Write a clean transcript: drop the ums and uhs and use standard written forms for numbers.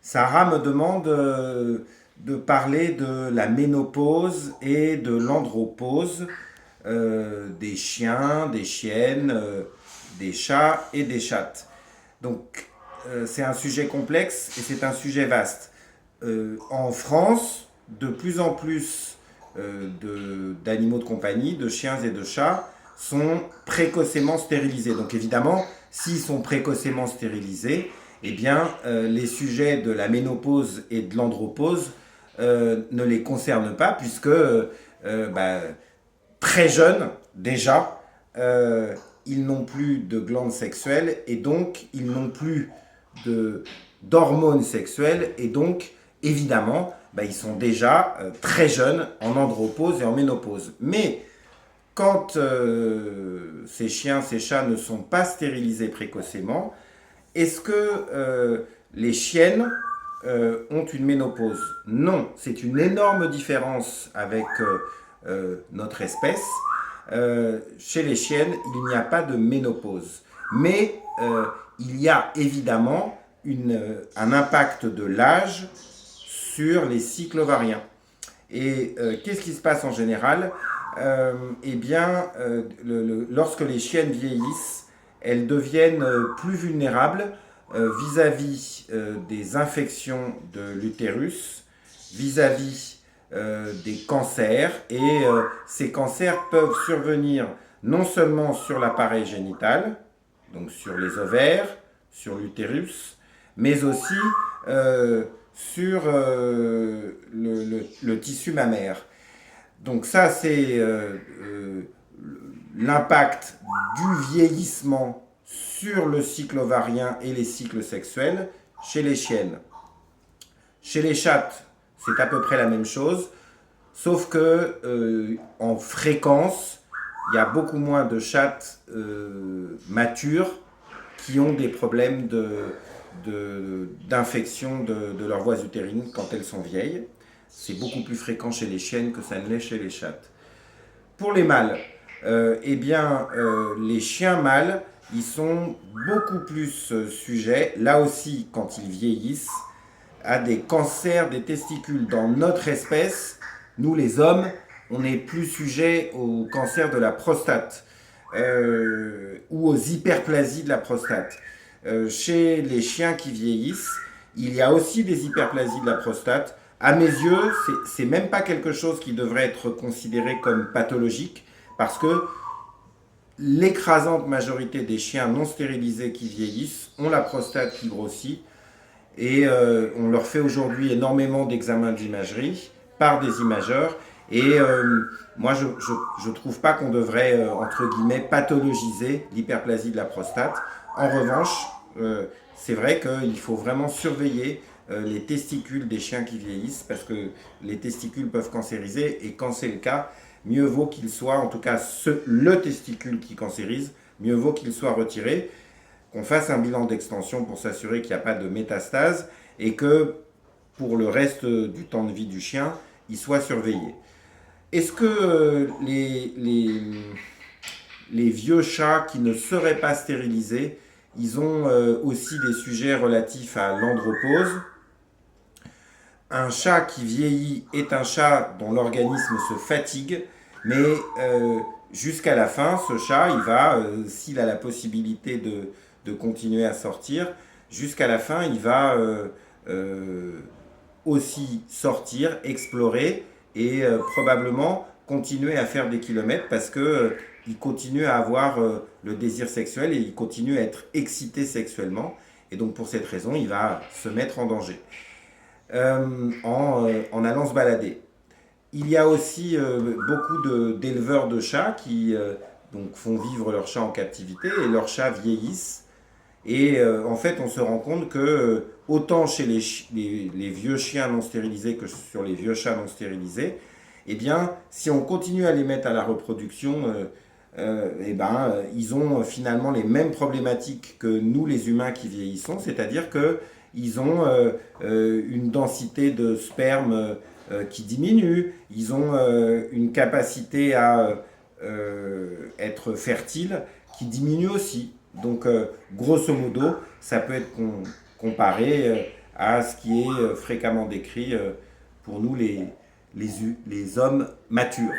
Sarah me demande de parler de la ménopause et de l'andropause des chiens, des chiennes, des chats et des chattes. Donc c'est un sujet complexe et c'est un sujet vaste. En France, de plus en plus d'animaux de compagnie, de chiens et de chats, sont précocement stérilisés. Donc évidemment, s'ils sont précocement stérilisés, eh bien, les sujets de la ménopause et de l'andropause ne les concernent pas, puisque bah, très jeunes déjà, ils n'ont plus de glandes sexuelles et donc ils n'ont plus d'hormones sexuelles et donc évidemment bah, ils sont déjà très jeunes en andropause et en ménopause. Mais quand ces chiens, ces chats ne sont pas stérilisés précocement, est-ce que les chiennes ont une ménopause? Non, c'est une énorme différence avec notre espèce. Chez les chiennes, il n'y a pas de ménopause. Mais il y a évidemment un impact de l'âge sur les cycles ovariens. Et qu'est-ce qui se passe en général? Eh bien, lorsque les chiennes vieillissent, elles deviennent plus vulnérables vis-à-vis des infections de l'utérus, vis-à-vis des cancers. Et ces cancers peuvent survenir non seulement sur l'appareil génital, donc sur les ovaires, sur l'utérus, mais aussi sur le tissu mammaire. Donc ça, c'est l'impact du vieillissement sur le cycle ovarien et les cycles sexuels chez les chiennes. Chez les chattes, c'est à peu près la même chose, sauf que en fréquence, il y a beaucoup moins de chattes matures qui ont des problèmes d'infection de leurs voies utérines quand elles sont vieilles. C'est beaucoup plus fréquent chez les chiennes que ça ne l'est chez les chattes. Pour les mâles, eh bien, les chiens mâles, ils sont beaucoup plus sujets, là aussi quand ils vieillissent, à des cancers des testicules. Dans notre espèce, nous les hommes, on est plus sujets au cancer de la prostate ou aux hyperplasies de la prostate. Chez les chiens qui vieillissent, il y a aussi des hyperplasies de la prostate. À mes yeux, c'est même pas quelque chose qui devrait être considéré comme pathologique parce que l'écrasante majorité des chiens non stérilisés qui vieillissent ont la prostate qui grossit et on leur fait aujourd'hui énormément d'examens d'imagerie par des imageurs et moi je trouve pas qu'on devrait entre guillemets pathologiser l'hyperplasie de la prostate. En revanche, c'est vrai qu'il faut vraiment surveiller les testicules des chiens qui vieillissent parce que les testicules peuvent cancériser et quand c'est le cas, mieux vaut qu'il soit, en tout cas le testicule qui cancérise, mieux vaut qu'il soit retiré, qu'on fasse un bilan d'extension pour s'assurer qu'il n'y a pas de métastase et que pour le reste du temps de vie du chien, il soit surveillé. Est-ce que les vieux chats qui ne seraient pas stérilisés, ils ont aussi des sujets relatifs à l'andropause? Un chat qui vieillit est un chat dont l'organisme se fatigue, mais jusqu'à la fin, ce chat, il va, s'il a la possibilité de continuer à sortir, jusqu'à la fin, il va aussi sortir, explorer et probablement continuer à faire des kilomètres parce que il continue à avoir le désir sexuel et il continue à être excité sexuellement. Et donc pour cette raison, il va se mettre en danger en allant se balader. Il y a aussi beaucoup d'éleveurs de chats qui donc font vivre leurs chats en captivité et leurs chats vieillissent. Et en fait, on se rend compte que autant chez les vieux chiens non stérilisés que sur les vieux chats non stérilisés, eh bien, si on continue à les mettre à la reproduction, eh ben, ils ont finalement les mêmes problématiques que nous, les humains qui vieillissons, c'est-à-dire qu'ils ont une densité de sperme qui diminue, ils ont une capacité à être fertile qui diminue aussi. Donc, grosso modo, ça peut être comparé à ce qui est fréquemment décrit pour nous les hommes matures.